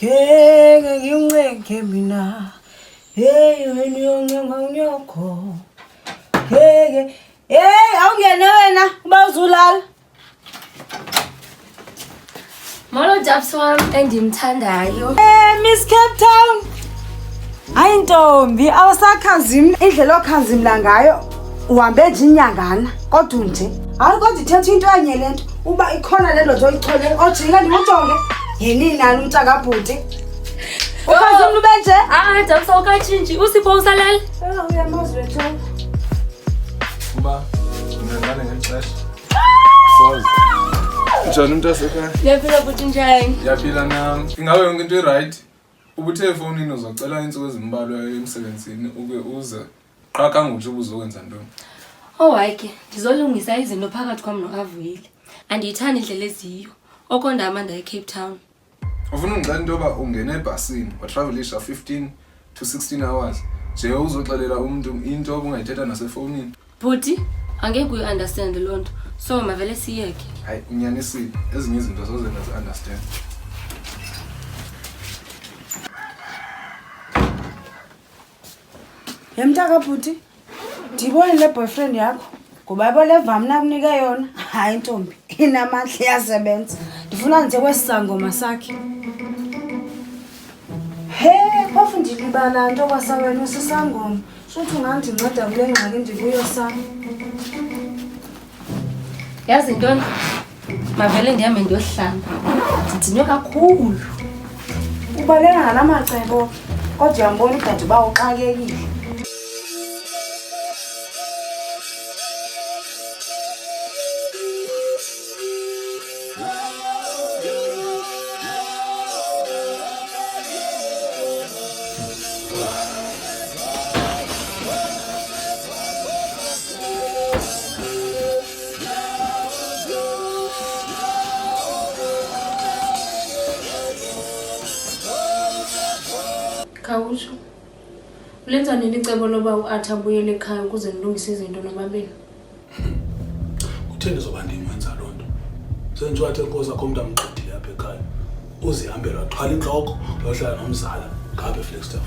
Ngeke ngimnceke mina. Hey wena uyonyoko. Ngeke. Hey awungene wena uba uzulala. Molo Jabs wami engimthandayo. Miss Cape Town. Hayi ntombi awusakhazimla indlela okhanzimla ngayo. Uhambe nje inyangana kodwa nje. Hayi kodwa ithetha into enye lento uba ikhona lento zoyichole ojika ndimujonge. Yini nani umntakabhuti? Ukhazimla ube nje? Jabs awukatshintshi usipho usalele. Uyamazi wethu. Uba ngingane ngexesha. Soz. Njani umntasekhaya? Ngiyaphila futhi njani? Ngiyaphila nami. Ingabe yonke into right? Ubuthe efonini uzocela insuku ezimbalwa emsebenzini uke uze. Qha kanguthi ubuzokwenza ntoni? Owayike, ngizolungisa izinto phakathi kwami noAvuyile. Andiyithandi indlela eziyo. Okonda amanda eCape Town. Ufuna ungicela into yoba ungene ebhasini watravelisha 15 to 16 hours. Nje uzoxelela umuntu into obungayithetha nasefonini. Bhuti, angeke uyi-understand loo nto. So mavele siyeke. Hayi unyanisile ezinye izinto zozenza zi-understand. Yemntakabhuti. Ndibone le boyfriend yakho. Ngoba yabo leva mna kunika yona. Hayi ntombi, inamandla iyasebenza. Ndifuna nje kwesisangoma sakhe. Phofu ndilibala nto kwasa wena usisangoma. Shothi ungandinceda kule ngxaki ndikuyo sana. Yazi ntoni? Mavele ndihambe ndiyohlamba. Ndidinwe kakhulu. Ubaleka ngalamacebo. Kodwa uyambona udade uba uxakekile. Khawusho. Ulenza nini icebo loba uArthur abuyele ekhaya ukuze nilungise izinto nobabini? Utheni zoba ndimwenza loo nto? Senje wathi inkosi akho umuntu amqedile apha ekhaya. Uzihambela waxhwala inhloko, uyohlala nomzala ngapha eFlagstaff.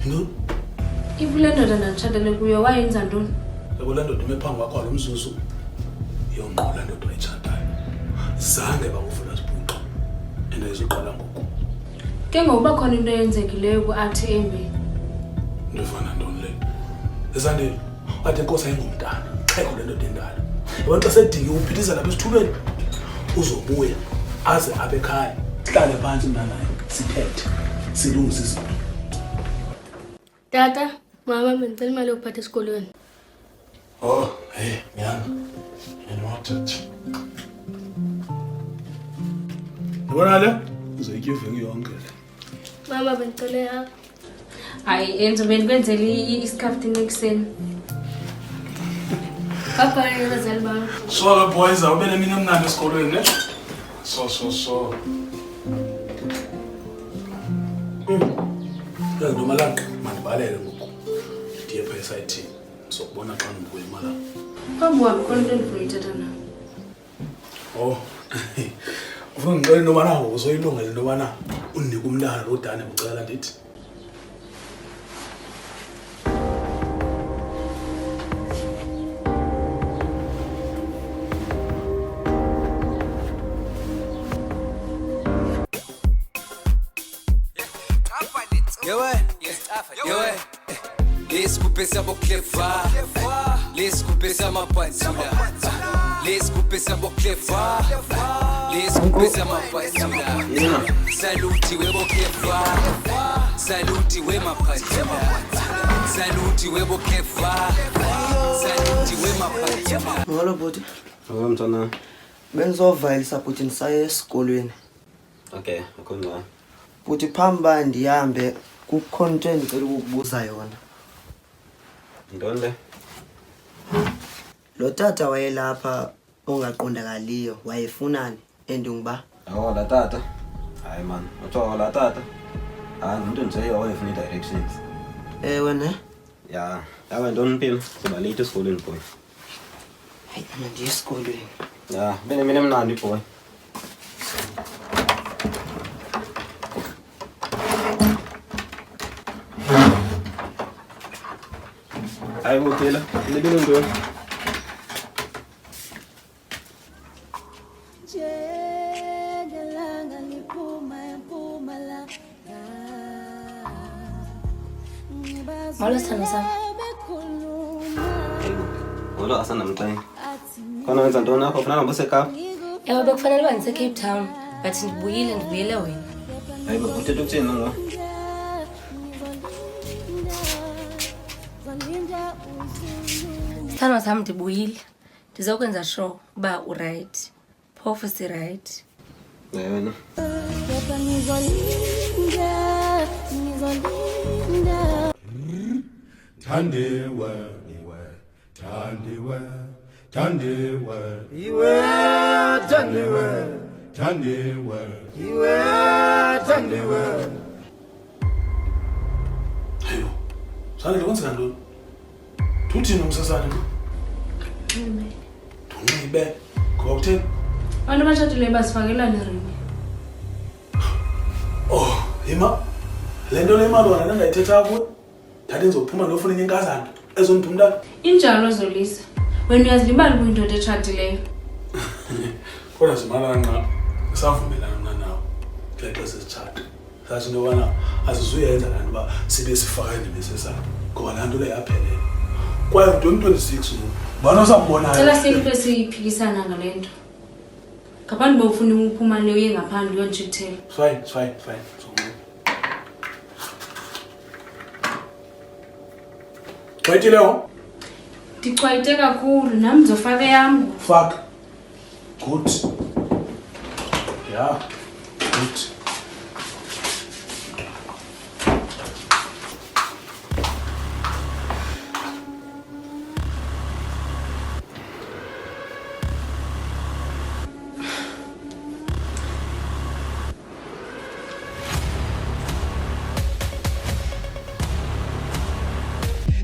Yini? Ivule ndoda ndanditshatele kuyo wayenza ntoni? Yabo le ndoda imephambi kwakho lo mzuzu. Yonqola ndoda ayitshatayo. Zange bakuvula sibhuqa. Ende izoqala ngoku. Ke ngokuba khona into eyenzekileyo kuArthur embi. Ndivana ntoni le? Ezandile, wathi inkosi ayingumntana. Xheko le ndoda endala. Abantu asedingi uphithisa lapha esithubeni. Uzobuya aze apha ekhaya. Sihlale phansi mna naye. Sithethe. Silungise izinto. Tata, mama bendicela imali yokuphatha esikolweni. Oh, hey, nyana. Yena Yabona le? Uzoyitya iveki yonke le. Mama bendicela yakho. Hayi enzo bendikwenzela isikhaftini ekuseni. Bye abazali bami. So boys, awube nemini emnandi esikolweni ne? So. Ya nomalanga mandibalele ngoku. Ndiye pha esayithini. Sokubona xa ndibuya imali. Phambi kwami khona into endifuna uyithetha nayo. Oh. Ufuna ngicela into bana uzoyilungela into bana unike umntana lo Dane ucela ndithi. Let's couper ça boclefa. Let's couper ça ma patsula. Let's couper ça boclefa. Let's couper ça ma patsula. Saluti we boclefa. Saluti we ma patsula. Saluti we boclefa. Saluti we ma patsula. Ngolo bhuti. Mntwana. Benzovalisa bhuti ndisaye esikolweni. Okay, akhona. Bhuti phamba ndihambe kukho into endicela ukukubuza yona. Ntoni le? Lo tata wayelapha ongaqondakaliyo wayefunani endunguba? Oh, la tata. Hayi man, uthiwa la tata. Hayi umuntu nje owayefuna directions. Wena? Ya, yaba ntoni impilo? Siba late esikolweni boy. Hayi, ndiye esikolweni. Ya, bene mina emnandi boy. Hayi bophela, libile ntoni? Molo sithando sam. Ngolo asanamntana. Khona wenza ntoni apha ufuna ngihambe useKapa? Ewe bekufanele uba ndise-Cape Town but ndibuyele wena. Hayi bo uthetha ukuthini ngo? Sithando sam ndibuyile. Ndizokwenza sure uba urayithi. Phofu sirayithi. Hayi wena. Thandiwe, thandiwe, thandiwe, iwe thandiwe, thandiwe, iwe thandiwe. Hayo, sana kwenzeka ntoni? Thuthini umsesane? Thunqibe. Ngoba kutheni? Abantu abashadileyo bazifakelana eringi. Oh, yima. Le nto le mali wena nangayithetha kuwe. Thathe ndizophuma ndofuna enye inkazana ezondipha umntana. Injalo Zolisa. Wena uyazilibala kuyindoda etshatileyo. Kodwa Zimalana nqa savumelana mna nawe kule xesha sitshata. Sathi into yobana asizuyenza laa nto uba sibe sifaka endibeni sesana ngoba laa nto le yaphelela. Kwaye ngo-2026 ubani osambonayo. Cela sibe siyiphikisana ngale nto. Ngaphandle bofuna uphuma le uye ngaphandle uyonjithela. Fine. Xwayitile ho? Ndichwayite kakhulu nami ndizofaka eyam. Fuck. Good. Yeah. Good.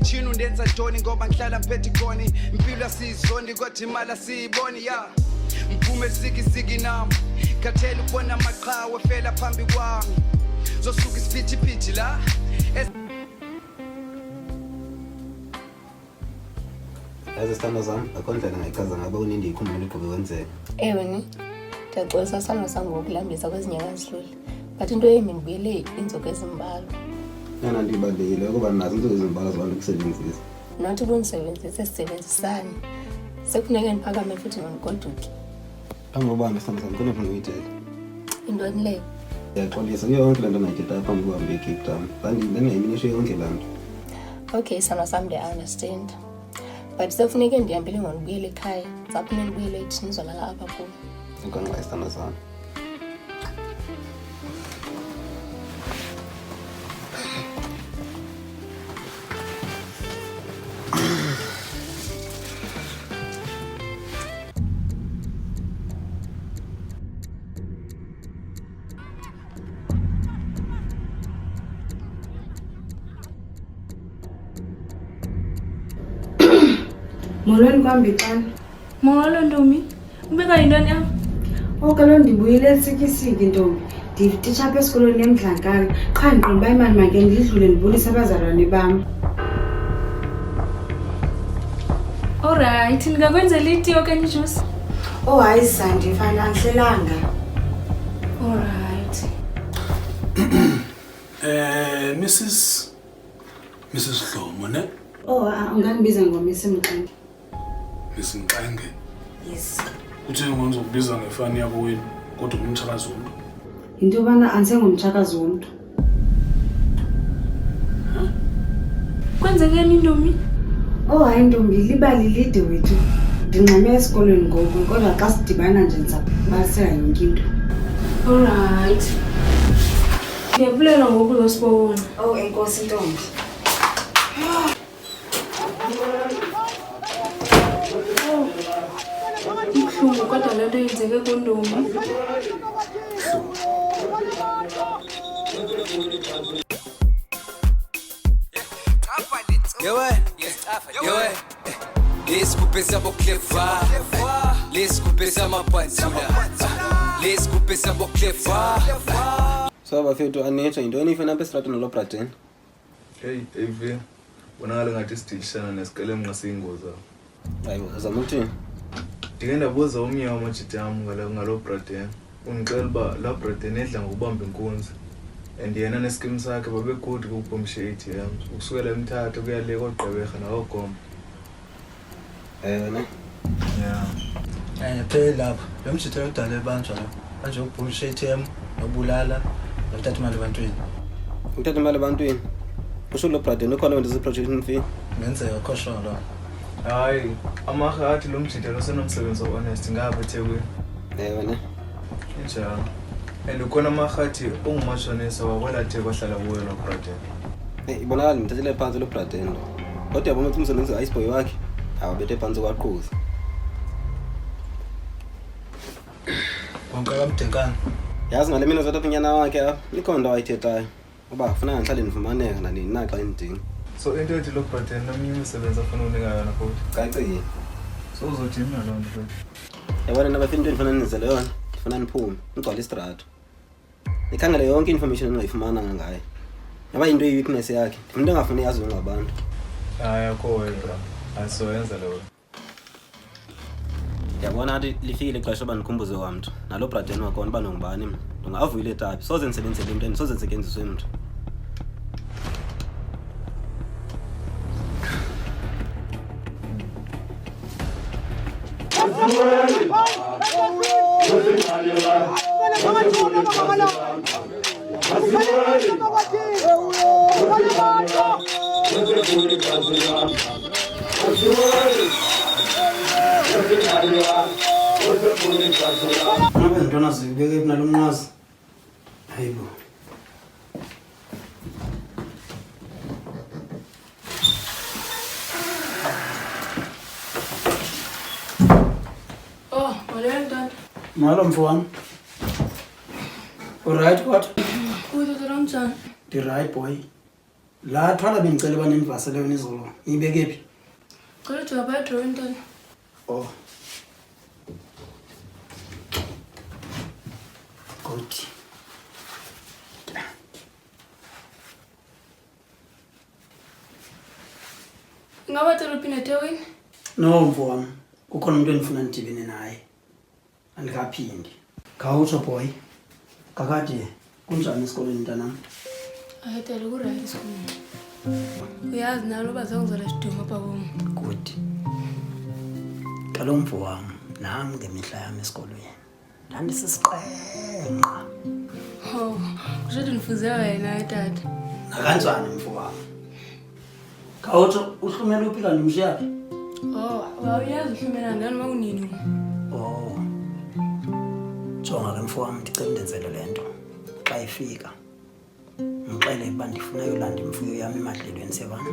Chino ndenza ntoni ngoba ngihlala mphethe ikoni impilo asiyizondi kodwa imali asiyiboni ya mphume sikisiki nami khathele ukubona amaqhawe fela phambi kwami zosuka isiphithiphithi la Yazi sithando sami, akho ndlela ngayichaza ngabe unindi ikhumbula ugqibe wenzeka. Ewe ni. Ndiyaxolisa sithando sam ngokulambisa kwezinyanga ezidlule. But into yemi ndibuyele iintsuku ezimbalwa. Yana ndibalulekile ukuba nazo iintsuku ezimbalwa zabantu ukusebenzisa. Not ubunisebenzise sisebenzisane. Sekufuneke ndiphakame futhi ngondigoduke. Phambi kobani sithando sami, khona ufuna uyithele. Intoni leyo? Ndiyaxolisa kuyo yonke le nto nayithetha phambi kuhambe eCape Town. Ndandingayiminisho yonke laa nto. Okay, sithando sam ndiya-understand. But sekufuneke ndihambile ngondibuyele ekhaya. Ndizawuphinde ndibuyele ithini zolala apha kum. Ukanxa sithando sami. Molweni kwambixana. Molo ntombi. Ubeka yintoni yam? Kaloku ndibuyile esikisiki ntombi. Ndititsha apha esikolweni eMdlankana. Qha ndiqonda uba imali make ndidlule ndibulise abazalwane bam. Alright, ndingakwenzela iti okanye ijuice? Hayi Sandi, fana angihlelanga. Alright. Mrs. Dlomo ne? Ungandibiza ngomisi Mxenge. Miss Mxenge. Yes. Kutheni ngizokubiza ngefani yakho wena kodwa umtshakazi womntu? Into yobana andisengumtshakazi womntu. Kwenzekeni ntombi? Hayi ntombi, libali lide wethu. Ndingxame esikolweni ngoku kodwa xa sidibana nje ndizabalisela yonke into. Alright. Ndiyabulela ngoku lo sibona. Enkosi ntombi. Ibuhlungu kodwa le nto yenzeke kuntombi. Lesikupe saboclefa lesikupe samaphathula lesikupe saboclefa. So bafethu anetsho yintoni ifena apha esitratweni lo Braden? Hey David, bonakala ngathi sidishana nesikelemnqa siyingozi. Hayi uzama ukuthini? Ndike ndabuza omnye wamajita am ngalo Braden. Ungixela uba la Braden edla ngokubamba inkunzi. And yena neskim sakhe babegudi ukubhomsha i-ATM. Ukusukela eMthatha kuya le koGqeberha nakoGompo. Ne? Yeah. Phela lapha lo mjitha yodala ebanjwa la manje ukubhusha i-ATM nobulala nokuthatha imali ebantwini. Uthatha imali ebantwini. Usho lo Braden ukhona wenza i-project fee. Ngenzeka khosho lo. Hayi, amahathi lo mjita lo senomsebenzi honest ngapha eThekwini. Ne? Njalo. And ukhona amahathi ongumashonisa wakwelathi kwahlala kuwe lo Braden. Ibonakala ngithathele phansi lo Braden lo. Kodwa yabona ukuthi umsebenzi iceboy wakhe awabethe phansi kwaqhuza. Bonke kamdekani. Yazi ngale mina uzothatha unyana wakhe apha. Likhona wayithethayo. Uba kufanele ngihlale nivumaneka nanini naxa indingi. So into ethi lo Braden nomunye umsebenzi afuna unika yona futhi. Kacile. So uzothini nalo nto? Yabona nabafi into enifana nizele yona. Ngifuna niphume. Ngigcwala istrato. Nikhangele yonke information engayifumana ngaye. Yaba into weakness yakhe. Umuntu engafuni yazi ngabantu. Hayi akho wena. Asoyenza lo. Yabona athi lifile ixesha banikhumbuze kwamntu. Nalo Braden wakhona banongubani mina. Ungavuyile etapi. Soze nisebenzele into soze ngisetyenziswe umuntu. Ngabe ntwana zibeke kunalo mnqazi. Hayibo. Oh, walenda. Malo mfowami. Alright what? Uthatha njani? The right boy. La thwala bengicela banenivasele yona izolo. Nibeke phi? Cela jwaba edrawini ntana. Oh. Good. Ingaba cela uphinde eThekwini? No mfowami. Kukhona umuntu enifuna nidibene naye. Andikaphindi. Khawutsho boy. Kakade kunjani esikoleni ntanami? Ayetele ku-right esikoleni. Uyazi nalo bazongizela siduma apha bomi. Good. Kaloku mfowami, nami ngemihla yami esikolweni. Ndandisisiqenqa. Oh, kushuthi nifuze wena tata. Nakanjani mfowami? Khawutsho uhlumela uphi kanti umshiyaphi? Oh, awuyazi uhlumela ngani uma unini? Oh. Jonga ke mfowami ndicela ndenzele lento. Xa ifika ngixele ukuba ndifuna yolanda imfuyo yami emadlelweni sebana.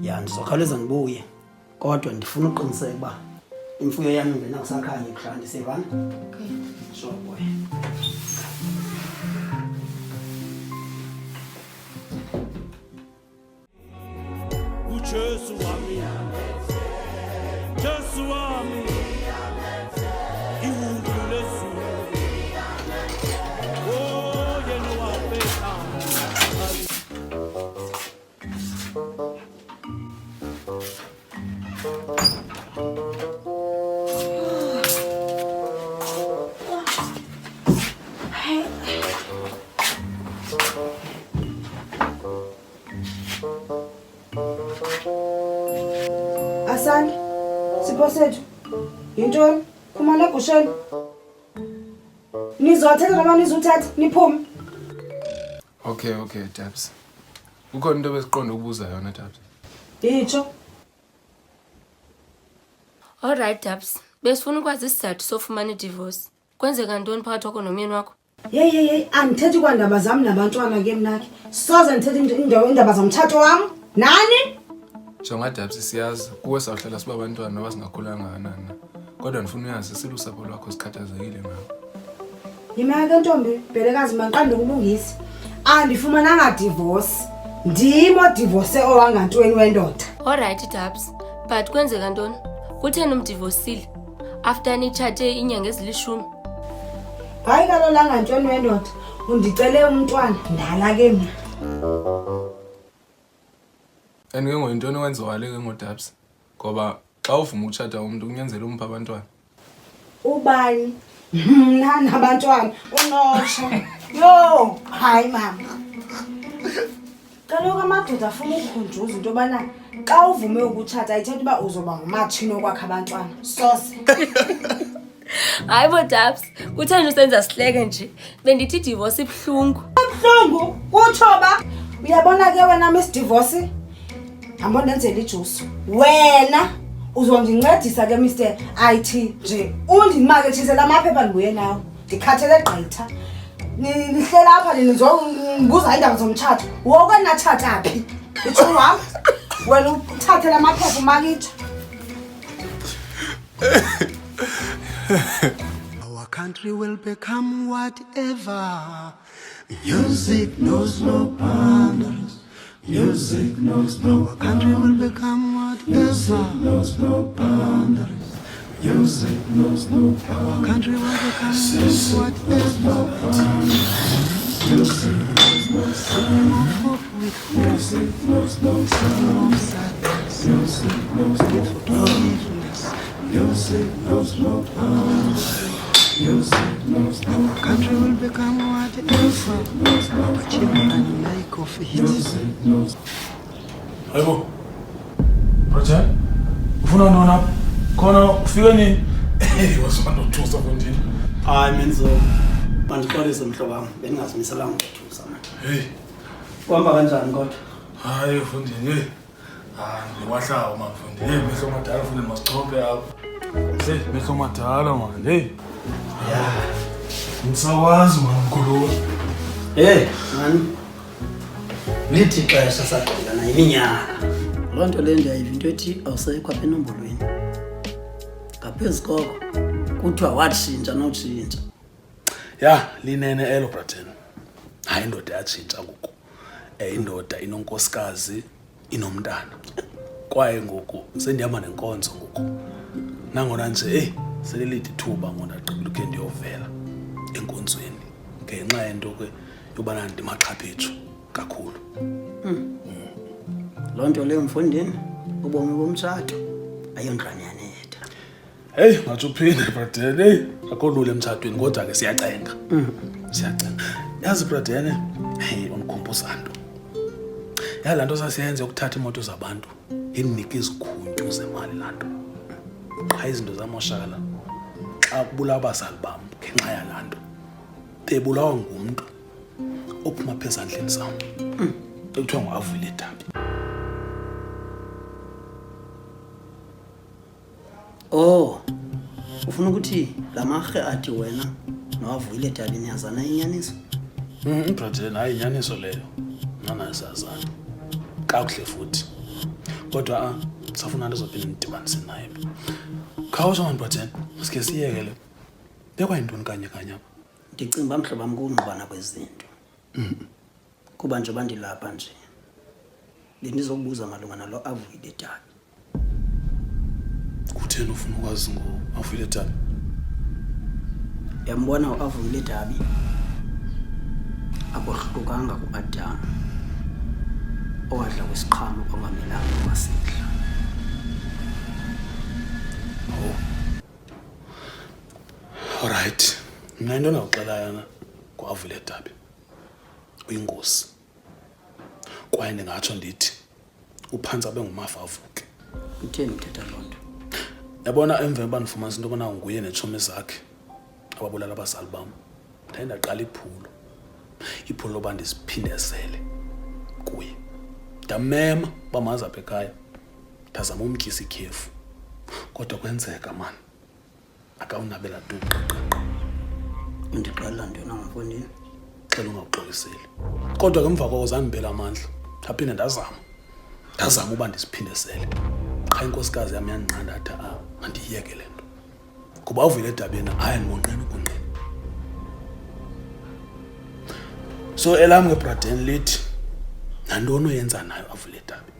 Ya ndizokhawuleza ngibuye. Kodwa ndifuna uqiniseka ukuba imfuyo yami ingena kusakhanya ebuhlanti sebana. Okay. Sure boy. Jesu wami, Jesu wami, iwundulule zulu. Oh, yena waphetha. Asani, sipho sethu. Yintoni? Khumana egusheni. Nizothetha noma nizothatha niphume. Okay, Tabs. Ukhona into besiqonda ukubuza yona Tabs. Yitsho. Alright Tabs, besifuna ukwazi isizathu sofumana idivorce. Kwenzeka ntoni phakathi kwakho nomyeni wakho? Hey, andithethi kwandaba zami nabantwana ke mnakhe. Soze ndithethe indaba zomtshato wami. Nani? Jonga Tabs siyazi kuwe sawuhlala siba abantwana abasingakhulanga kanana. Kodwa ndifuna uyazi silusapho lwakho sikhathazekile ngawo. Yimake ntombi, bhelekazi manqande ukulungisa. Andifumananga divorce. Ndimo divorce owangantweni wendoda. Alright Tabs, but kwenzeka ntoni? Kutheni umdivorcile after nitshate inyanga ezilishumi? Hayi kalolanga ntweni wendoda. Undicele umntwana ndala ke mina. And ke ngoyintoni wenziwa le ke ngoDabs ngoba xa uvuma ukutshata umuntu kunyanzela umpha abantwana. Ubani? Mna nabantwana unotsho. Yo, hayi mama. Kaloku amadoda afuna ukukhunjuza into yobana xa uvume ukutshata ayithetha uba uzoba ngumatshini okwakha abantwana. Sose. Hayi bo Dabs, kutheni usenza sihleke nje? Bendithi divorce ibhlungu. Ibhlungu utsho ba uyabona ke wena Miss Divorce? Hamba ndenzele ijuice. Wena uzondincedisa ke Mr. IT nje. Undimakethisela amaphepha ndibuye nawo. Ndikhathele gqitha. Nihlela apha nizongibuza indaba zomtshato. Woko nathatha phi? Itsho wami. Wena uthathele amaphepha umakitha. Our country will become whatever. Music knows no boundaries. Music knows no boundaries. Our country will become whatever. Music knows no boundaries. Music knows no boundaries. Our country will become whatever. Music knows no boundaries. Music knows no sadness. Music knows no forgiveness. Music knows no boundaries. Music knows no boundaries. Our country will become whatever. But you don't like of it. Music knows. Hayibo. Roger. Ufuna ntoni apha? Khona ufike nini? Wasibanda uthusa kundini. Hayi menzo. Mandixolise mhlobo wami. Bendingazimiselanga ukuthusa manje. Hey. Uhamba kanjani kodwa? Hayi mfundini. Hey. Ngiwahlawa mfundini. Hey, mehlo madala mfundini masichophe apha. Hey, mehlo madala man. Hey. Yeah. Ngisawazi mamkhulu. Hey, man. Lithi xesha saqhela na iminyaka. Loo nto le ndiyayiva into ethi awusekho apha enombolweni. Ngaphezu koko kuthiwa watshintsha notshintsha. Ya, linene elo Braten. Hayi indoda yatshintsha ngoku. Indoda inonkosikazi inomntana. Kwaye ngoku sendihamba nenkonzo ngoku. Nangona nje selelithi thuba ngona aqibula ke ndiyovela enkonzweni ngenxa yento ke yobana ndimaqhaphetshu kakhulu. Loo nto leyo mfundini ubomi bomtshato ayonqanyane yetha. Hey, ngathi uphinde Braten. Hey, akho lula emtshatweni kodwa ke siyacenga. Siyacenga. Yazi Braten, hey unkhumbuza nto. Yala nto sasiyenza ukuthatha imoto zabantu indinike izikhuntu zemali lanto. Qha izinto zamoshakala xa kubula abazali bam ngenxa yalanto. Bebulawa ngumuntu ophuma phezandleni zam. Ekuthiwa nguAvile Dabi. Oh, ufuna ukuthi lamarhe athi wena noAvile Dabi niyazana inyaniso? Braten, hayi inyaniso leyo. Nana sazana. Kakuhle futhi. Kodwa safuna ndizophinda ndidibanise naye. Khawusho manje Braten, sike siyekele. Bekwa intoni kanye apha? Ndicinga mhlobo wami kungqubana kwezinto. Kuba nje bandilapha nje. Bendizobuza malunga nalo Avile Dabi. Kutheni ufuna ukwazi ngoAvile Dabi? Yambona uAvile Dabi abohlukanga kuAdam owadla kwesiqhamo ongamelanga kwasidla. Alright. Mina into nawuxela yana ngoAvile Dabi. Uyingosi. Kwaye ndingatsho ndithi uphantsi abe ngumafa avuke. Utheni uthetha loo nto? Yabona emveni ndifumanisa into yobana nguye netshomi zakhe ababulala abazali bam. Ndaye ndaqala iphulo loba ndiziphindezele kuye. Ndamema bamazi apha ekhaya. Ndazama umtyisa ikhefu. Kodwa kwenzeka man. Akawunabela tuqa. Undiqala ntona mfundini? Xela ungawuxoliseli. Kodwa ke emva koko zandiphela amandla. Ndaphinde ndazama uba ndiziphindezele. Qha inkosikazi yami yandiqanda athi mandiyeke le nto. Kuba uAvile Dabi yena ayandibonqena ukunqena. So elam ngeBraden lithi nantoni oyenza nayo uAvile Dabi.